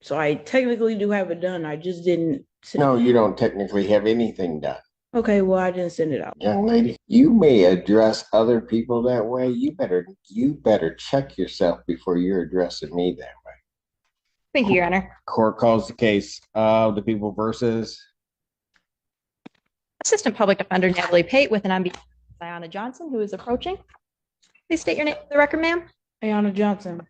So I technically do have it done. I just didn't. No, you don't technically have anything done. Okay, well, I didn't send it out. Young lady, you may address other people that way. You better check yourself before you're addressing me that way. Thank you, Your Honor. Court calls the case of the people versus. Assistant Public Defender Natalie Pate with an on behalf of Ayanna Johnson, who is approaching. Please state your name for the record, ma'am. Ayanna Johnson.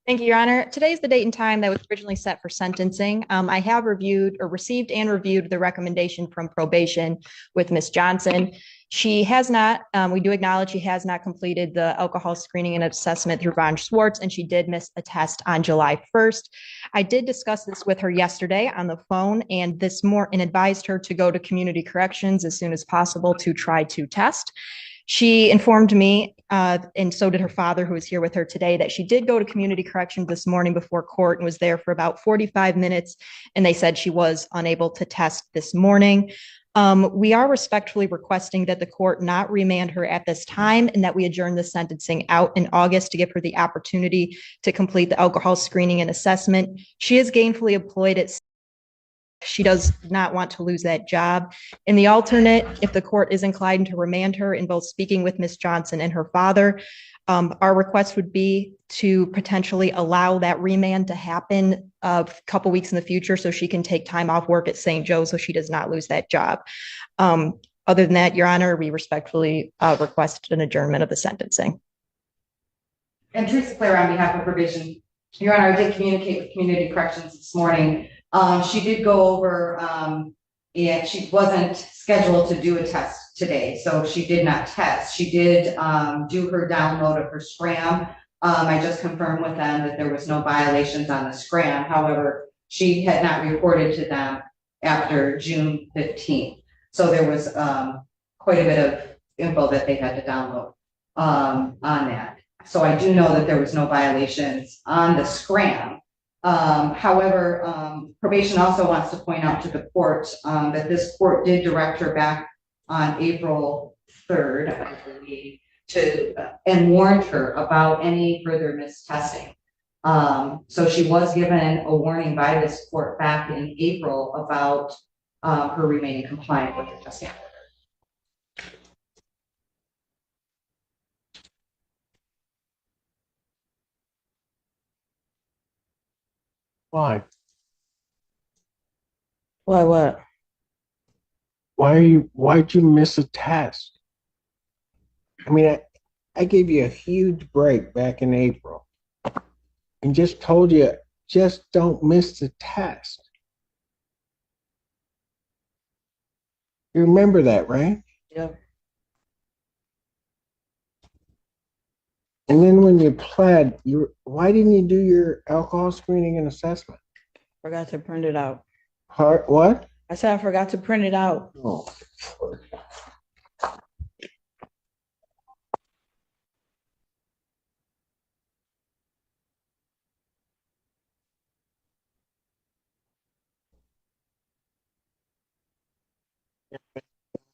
Thank you, Your Honor. Today is the date and time that was originally set for sentencing. I have received and reviewed the recommendation from probation with Ms. Johnson. She has not, we do acknowledge she has not completed the alcohol screening and assessment through Von Schwartz, and she did miss a test on July 1st. I did discuss this with her yesterday on the phone and advised her to go to community corrections as soon as possible to try to test. She informed me, and so did her father, who is here with her today, that she did go to community corrections this morning before court and was there for about 45 minutes. And they said she was unable to test this morning. We are respectfully requesting that the court not remand her at this time and that we adjourn the sentencing out in August to give her the opportunity to complete the alcohol screening and assessment. She is gainfully employed at she does not want to lose that job. In the alternate, if the court is inclined to remand her in both speaking with Ms. Johnson and her father, our request would be to potentially allow that remand to happen a couple weeks in the future so she can take time off work at St. Joe so she does not lose that job. Other than that, Your Honor, we respectfully request an adjournment of the sentencing. And Teresa Claire on behalf of probation. Your Honor, I did communicate with community corrections this morning. She did go over, and she wasn't scheduled to do a test today, so she did not test. She did do her download of her scram. I just confirmed with them that there was no violations on the scram. However, she had not reported to them after June 15th. So there was quite a bit of info that they had to download on that. So I do know that there was no violations on the scram. However, probation also wants to point out to the court that this court did direct her back on April 3rd, I believe, and warned her about any further mistesting. So she was given a warning by this court back in April about her remaining compliant with the testing. Why? Why what? Why'd you miss a test? I mean, I gave you a huge break back in April and just told you, just don't miss the test. You remember that, right? Yeah. And then when you pled, why didn't you do your alcohol screening and assessment? Forgot to print it out. What? I said I forgot to print it out. Oh.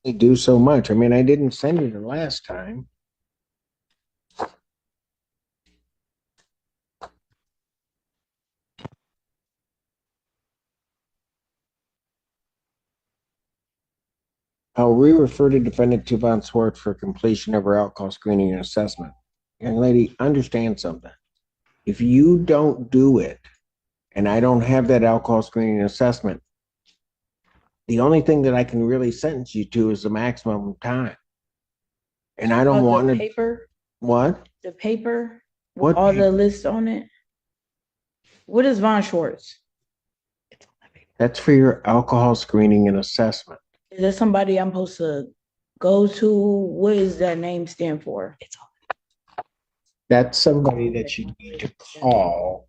They do so much. I mean, I didn't send you the last time. I'll re-refer to defendant to Von Schwartz for completion of her alcohol screening and assessment. Young lady, understand something. If you don't do it, and I don't have that alcohol screening and assessment, the only thing that I can really sentence you to is the maximum time. And I don't want The to. paper, What? the paper, What? all the lists on it. What is Von Schwartz? That's for your alcohol screening and assessment. Is there somebody I'm supposed to go to? What is that name stand for? That's somebody that you need to call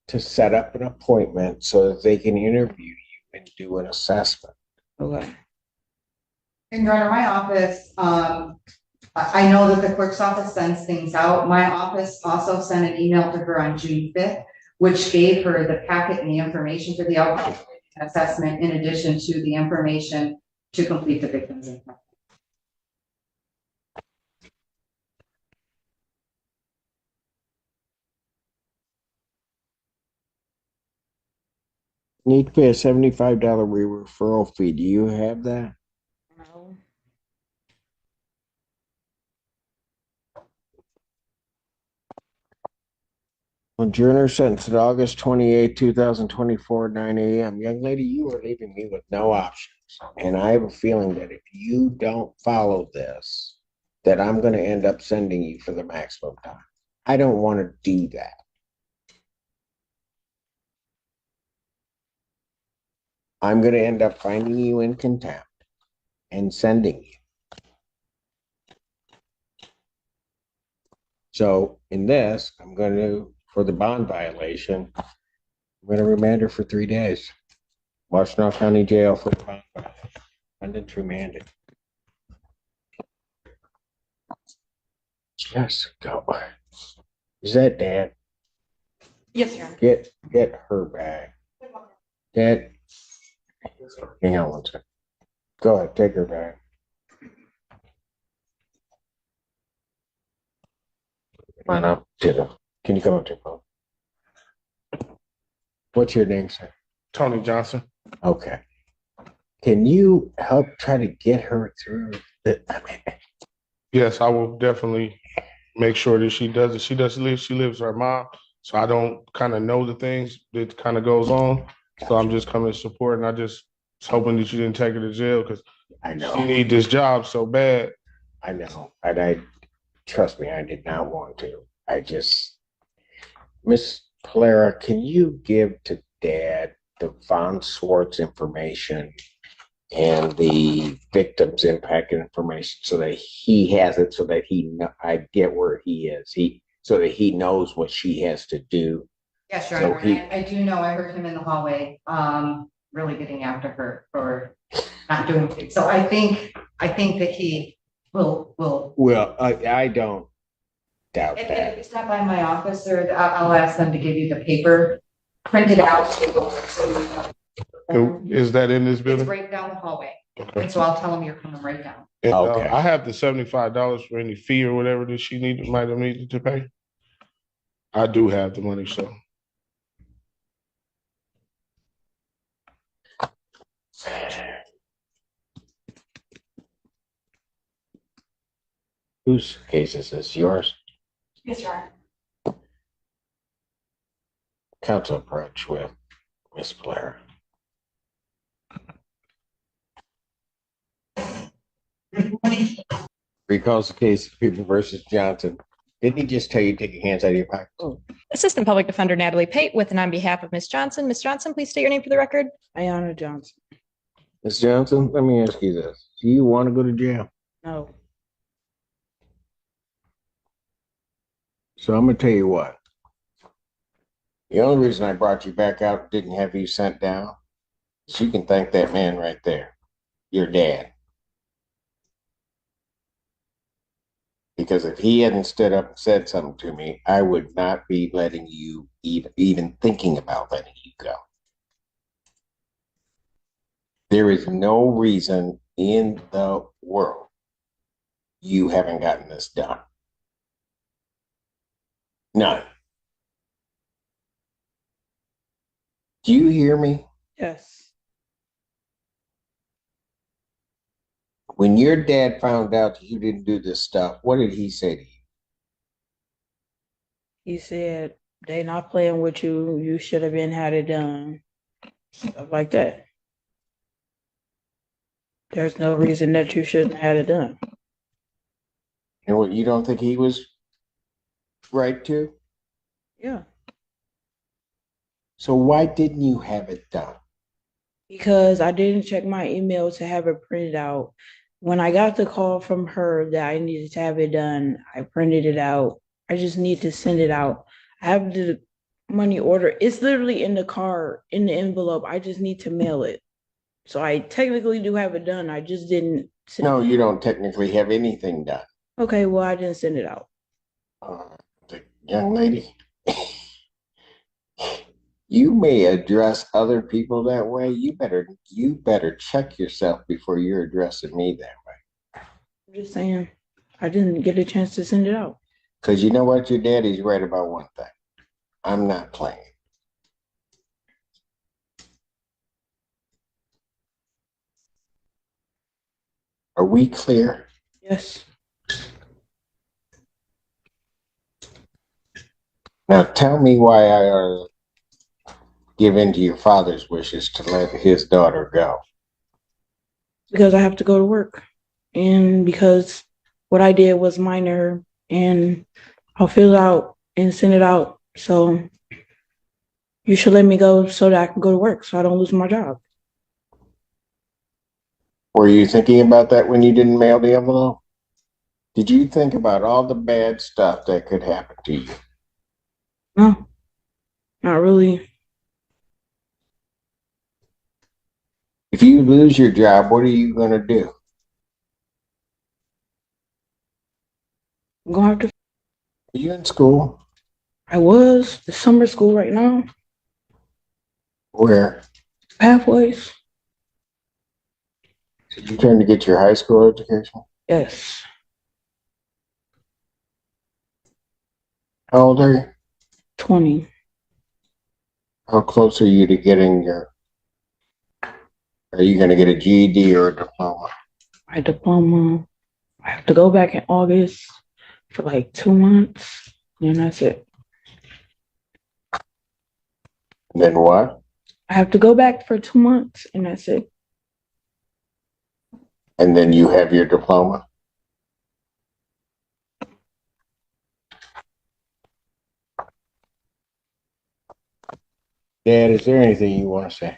to set up an appointment so that they can interview you and do an assessment. Okay. And Your Honor, my office, I know that the clerk's office sends things out. My office also sent an email to her on June 5th, which gave her the packet and the information for the alcohol assessment in addition to the information to complete the victim's impact. Need to pay a $75 referral fee. Do you have that? No. Adjourner sentenced at August 28, 2024, 9 a.m. Young lady, you are leaving me with no options. And I have a feeling that if you don't follow this, that I'm going to end up sending you for the maximum time. I don't want to do that. I'm going to end up finding you in contempt and sending you. So in this, I'm going to, for the bond violation, I'm going to remand her for 3 days. Washtenaw County Jail for the bond violation. Defendant remanded. Just go. Is that Dad? Yes, Your Honor. Get her back. Dad, hang on one second. Go ahead, take her back. Come on up to the. Can you come up to the phone? What's your name, sir? Tony Johnson. Okay. Can you help try to get her through the? Yes, I will definitely make sure that she does it. She lives with her mom, so I don't kind of know the things that kind of goes on. So I'm just coming to support, and I just was hoping that you didn't take her to jail because I know. she need this job so bad. I know. And I trust me, I did not want to. Miss Clara, can you give to Dad the Von Swartz information and the victim's impact information so that he has it, so that I get where he is. So that he knows what she has to do. Yes, Your So Honor. I do know, I heard him in the hallway, really getting after her for not doing things. So I think that he will. Well, I don't doubt If that. you stop by my office, or I'll ask them to give you the paper printed out. Is that in this It's building? right down the hallway. Okay. And so I'll tell them you're coming right down. And, Okay. I have the $75 for any fee or whatever that she might have needed to pay. I do have the money, so. Whose case is this? Yours? Yes, Your Honor. Counsel approach with Miss Clara. Recalls the case of People versus Johnson. Didn't he just tell you to take your hands out of your pocket? Assistant Public Defender Natalie Pate with and on behalf of Ms. Johnson. Ms. Johnson, please state your name for the record. Ayana Johnson. Miss Johnson, let me ask you this. Do you want to go to jail? No. So I'm going to tell you what. The only reason I brought you back out and didn't have you sent down is you can thank that man right there, your dad. Because if he hadn't stood up and said something to me, I would not be letting you even thinking about letting you go. There is no reason in the world you haven't gotten this done. None. Do you hear me? Yes. When your dad found out that you didn't do this stuff, what did he say to you? He said they not playing with you. You should have been had it done. Stuff like that. There's no reason that you shouldn't have had it done. And what, you don't think he was right to? Yeah. So why didn't you have it done? Because I didn't check my email to have it printed out. When I got the call from her that I needed to have it done, I printed it out. I just need to send it out. I have the money order. It's literally in the car, in the envelope. I just need to mail it. So I technically do have it done. I just didn't send No, it. you don't technically have anything done. Okay, well, I didn't send it out. The young lady, you may address other people that way. You better check yourself before you're addressing me that way. I'm just saying, I didn't get a chance to send it out. Because you know what? Your daddy's right about one thing. I'm not playing. Are we clear? Yes. Now tell me why I ought to give in to your father's wishes to let his daughter go. Because I have to go to work. And because what I did was minor, and I'll fill it out and send it out. So you should let me go so that I can go to work so I don't lose my job. Were you thinking about that when you didn't mail the envelope? Did you think about all the bad stuff that could happen to you? No, not really. If you lose your job, what are you going to do? I'm gonna have to. Are you in school? I was the summer school right now. Where? Pathways. Did you trying to get your high school education? Yes. How old are you? 20. How close are you to getting your, are you going to get a GED or a diploma? My diploma. I have to go back in August for like 2 months, and that's it. Then what? I have to go back for 2 months, and that's it. And then you have your diploma? Dad, is there anything you want to say?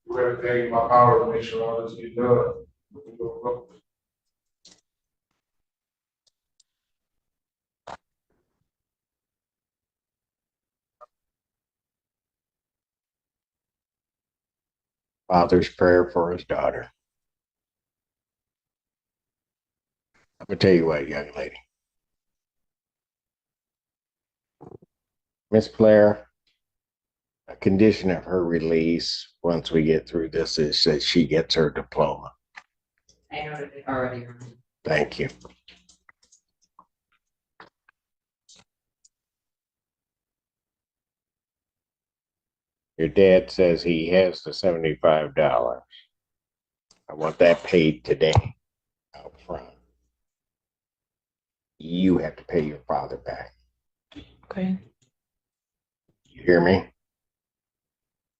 Do everything in my power to make sure all this gets done. Father's prayer for his daughter. I'm going to tell you what, young lady. Miss Blair, a condition of her release once we get through this is that she gets her diploma. I noted it already. Thank you. Your dad says he has the $75. I want that paid today out front. You have to pay your father back. Okay. You hear me?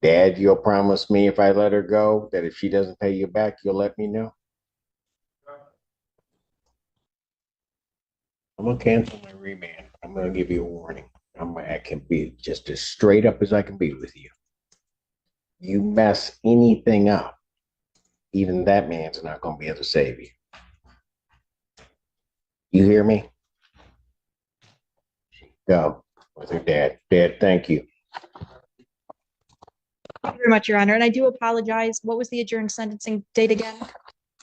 Dad, you'll promise me if I let her go that if she doesn't pay you back, you'll let me know? I'm going to cancel my remand. I'm going to give you a warning. I can be just as straight up as I can be with you. You mess anything up, even that man's not going to be able to save you. You hear me? Go with her dad. Dad, thank you. Thank you very much, Your Honor. And I do apologize. What was the adjourned sentencing date again?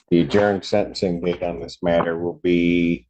The adjourned sentencing date on this matter will be